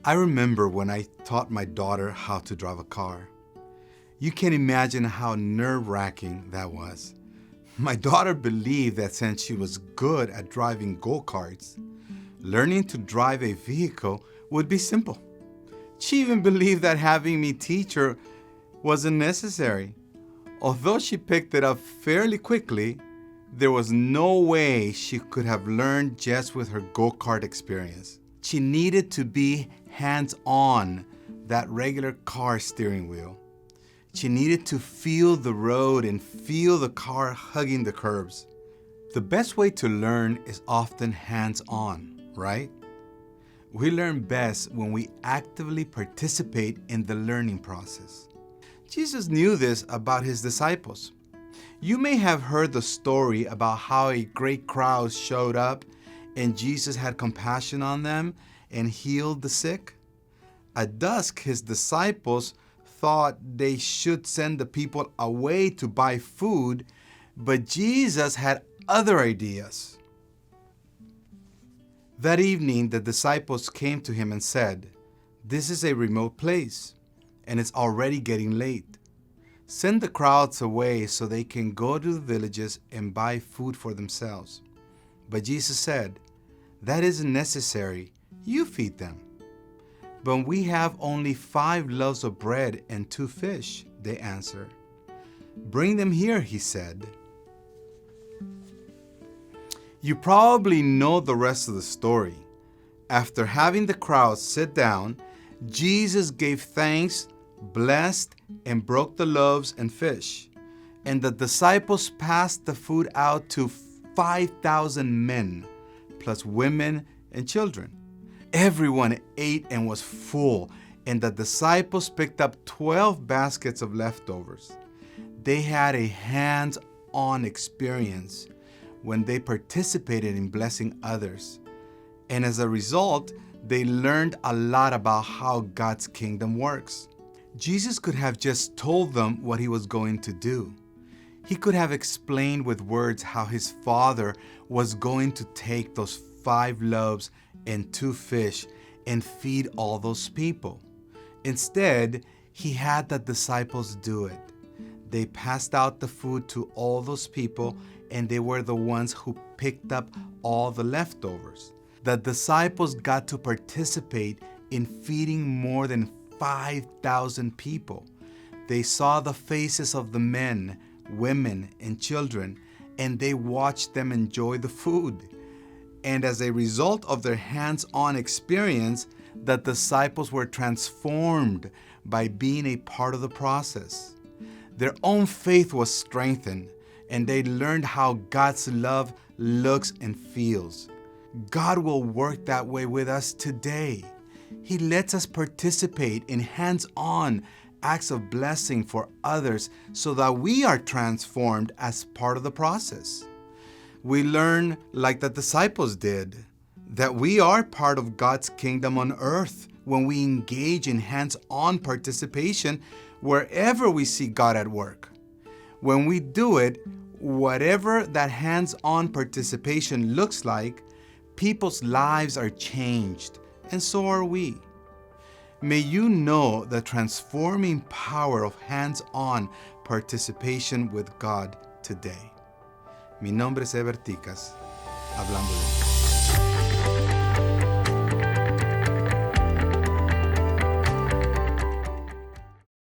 I remember when I taught my daughter how to drive a car. You can imagine how nerve-wracking that was. My daughter believed that since she was good at driving go-karts, learning to drive a vehicle would be simple. She even believed that having me teach her wasn't necessary. Although she picked it up fairly quickly, there was no way she could have learned just with her go-kart experience. She needed to be hands-on that regular car steering wheel. She needed to feel the road and feel the car hugging the curbs. The best way to learn is often hands-on, right? We learn best when we actively participate in the learning process. Jesus knew this about his disciples. You may have heard the story about how a great crowd showed up and Jesus had compassion on them and healed the sick. At dusk, his disciples thought they should send the people away to buy food, but Jesus had other ideas. That evening, the disciples came to him and said, "This is a remote place, and it's already getting late. Send the crowds away so they can go to the villages and buy food for themselves." But Jesus said, "That isn't necessary. You feed them." "But we have only 5 loaves of bread and 2 fish," they answered. "Bring them here," he said. You probably know the rest of the story. After having the crowd sit down, Jesus gave thanks, blessed, and broke the loaves and fish. And the disciples passed the food out to 5,000 men, plus women and children. Everyone ate and was full, and the disciples picked up 12 baskets of leftovers. They had a hands-on experience when they participated in blessing others. And as a result, they learned a lot about how God's kingdom works. Jesus could have just told them what he was going to do. He could have explained with words how his Father was going to take those 5 loaves and 2 fish and feed all those people. Instead, he had the disciples do it. They passed out the food to all those people, and they were the ones who picked up all the leftovers. The disciples got to participate in feeding more than 5,000 people. They saw the faces of the men, women, and children, and they watched them enjoy the food. And as a result of their hands-on experience, the disciples were transformed by being a part of the process. Their own faith was strengthened, and they learned how God's love looks and feels. God will work that way with us today. He lets us participate in hands-on acts of blessing for others so that we are transformed as part of the process. We learn, like the disciples did, that we are part of God's kingdom on earth when we engage in hands-on participation wherever we see God at work. When we do it, whatever that hands-on participation looks like, people's lives are changed, and so are we. May you know the transforming power of hands-on participation with God today. Mi nombre es Heber Ticas, hablando de